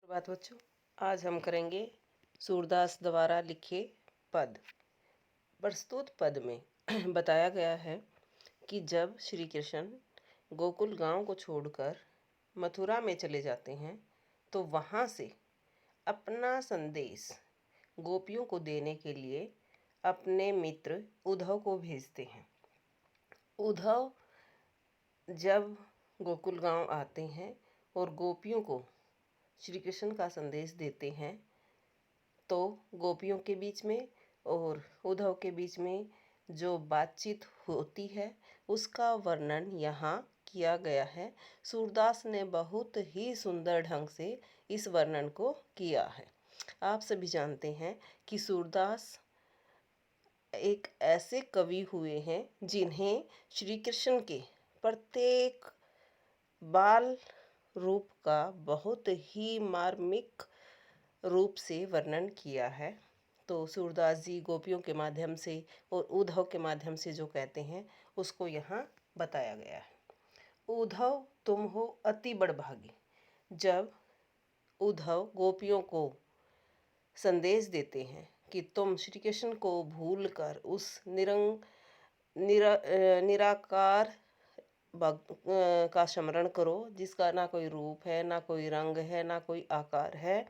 बात बच्चों, आज हम करेंगे सूरदास द्वारा लिखे पद। प्रस्तुत पद में बताया गया है कि जब श्री कृष्ण गोकुल गांव को छोड़कर मथुरा में चले जाते हैं तो वहां से अपना संदेश गोपियों को देने के लिए अपने मित्र उद्धव को भेजते हैं। उद्धव जब गोकुल गांव आते हैं और गोपियों को श्री कृष्ण का संदेश देते हैं तो गोपियों के बीच में और उद्धव के बीच में जो बातचीत होती है उसका वर्णन यहाँ किया गया है। सूरदास ने बहुत ही सुंदर ढंग से इस वर्णन को किया है। आप सभी जानते हैं कि सूरदास एक ऐसे कवि हुए हैं जिन्हें श्री कृष्ण के प्रत्येक बाल रूप का बहुत ही मार्मिक रूप से वर्णन किया है। तो सूरदास जी गोपियों के माध्यम से और उद्धव के माध्यम से जो कहते हैं उसको यहाँ बताया गया है। उद्धव तुम हो अति बड़भागी। जब उद्धव गोपियों को संदेश देते हैं कि तुम श्री कृष्ण को भूलकर उस निराकार का स्मरण करो जिसका ना कोई रूप है, ना कोई रंग है, ना कोई आकार है,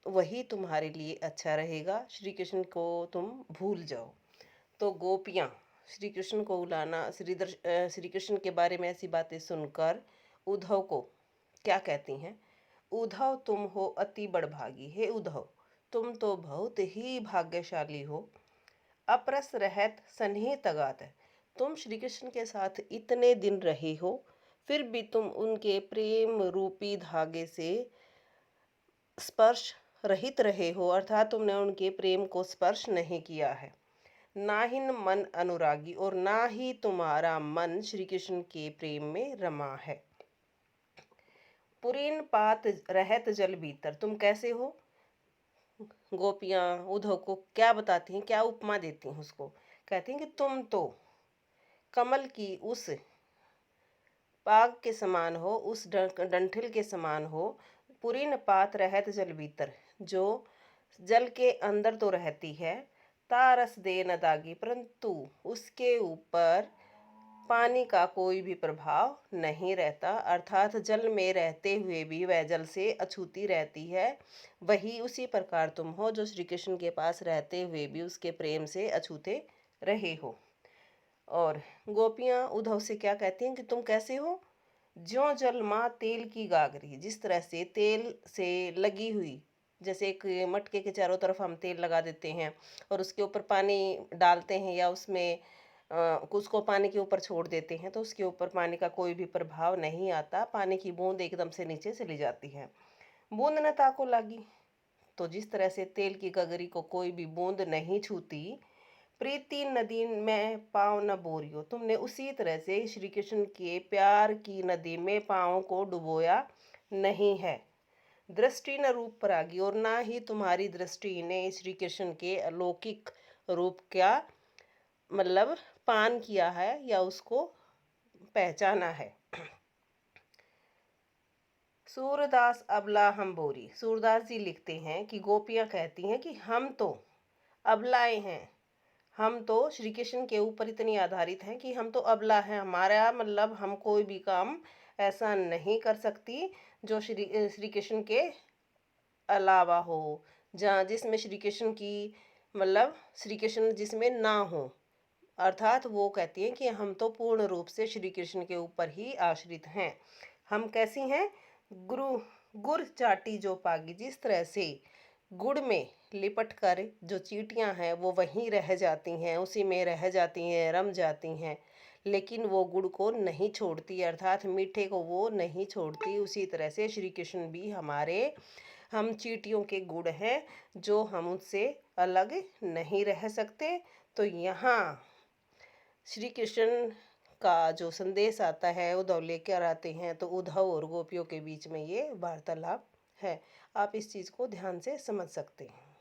वही तुम्हारे लिए अच्छा रहेगा। श्री कृष्ण को तुम भूल जाओ। तो गोपियाँ श्री कृष्ण को बुलाना, श्री कृष्ण के बारे में ऐसी बातें सुनकर उद्धव को क्या कहती हैं? उद्धव तुम हो अति बड़भागी। हे उद्धव, तुम तो बहुत ही भाग्यशाली हो। अपरस रहत सन्हे तगात है। तुम श्री कृष्ण के साथ इतने दिन रहे हो, फिर भी तुम उनके प्रेम रूपी धागे से स्पर्श रहित रहे हो, अर्थात तुमने उनके प्रेम को स्पर्श नहीं किया है। ना ही मन अनुरागी, और ना ही तुम्हारा मन श्री कृष्ण के प्रेम में रमा है। पुरीन पात रहत जल भीतर। तुम कैसे हो? गोपियाँ उद्धव को क्या बताती हैं, क्या उपमा देती हैं उसको? कहती हैं कि तुम तो कमल की उस पाग के समान हो, उस डंठल के समान हो। पुरीन पात रहत जल भीतर, जो जल के अंदर तो रहती है, तारस दे न दागी, परंतु उसके ऊपर पानी का कोई भी प्रभाव नहीं रहता, अर्थात जल में रहते हुए भी वह जल से अछूती रहती है। वही उसी प्रकार तुम हो जो श्री कृष्ण के पास रहते हुए भी उसके प्रेम से अछूते रहे हो। और गोपियाँ उद्धव से क्या कहती हैं कि तुम कैसे हो? ज्यों जल माँ तेल की गागरी। जिस तरह से तेल से लगी हुई, जैसे एक मटके के चारों तरफ हम तेल लगा देते हैं और उसके ऊपर पानी डालते हैं या उसमें उसको पानी के ऊपर छोड़ देते हैं तो उसके ऊपर पानी का कोई भी प्रभाव नहीं आता, पानी की बूंद एकदम से नीचे चली जाती है। बूंद न ताको लागी, तो जिस तरह से तेल की गगरी को कोई भी बूंद नहीं छूती, प्रीति नदी में पाँव न बोरियो, तुमने उसी तरह से श्री कृष्ण के प्यार की नदी में पाँव को डुबोया नहीं है। दृष्टि न रूप परागी, और ना ही तुम्हारी दृष्टि ने श्री कृष्ण के अलौकिक रूप का मतलब पान किया है या उसको पहचाना है। सूरदास अबला हम बोरी। सूरदास जी लिखते हैं कि गोपियाँ कहती हैं कि हम तो अबलाएं हैं, हम तो श्री कृष्ण के ऊपर इतनी आधारित हैं कि हम तो अबला हैं, हमारा मतलब हम कोई भी काम ऐसा नहीं कर सकती जो श्री कृष्ण के अलावा हो, जहाँ जिसमें श्री कृष्ण की मतलब श्री कृष्ण जिसमें ना हो। अर्थात वो कहती हैं कि हम तो पूर्ण रूप से श्री कृष्ण के ऊपर ही आश्रित हैं। हम कैसी हैं? गुरु गुड़ चाटी जो पागी। जिस तरह से गुड़ में लिपट कर जो चींटियां हैं वो वहीं रह जाती हैं, उसी में रह जाती हैं, रम जाती हैं, लेकिन वो गुड़ को नहीं छोड़ती, अर्थात मीठे को वो नहीं छोड़ती। उसी तरह से श्री कृष्ण भी हम चींटियों के गुड़ हैं जो हम उससे अलग नहीं रह सकते। तो यहाँ श्री कृष्ण का जो संदेश आता है उद्धव लेकर आते हैं, तो उद्धव और गोपियों के बीच में ये वार्तालाप है। आप इस चीज़ को ध्यान से समझ सकते हैं।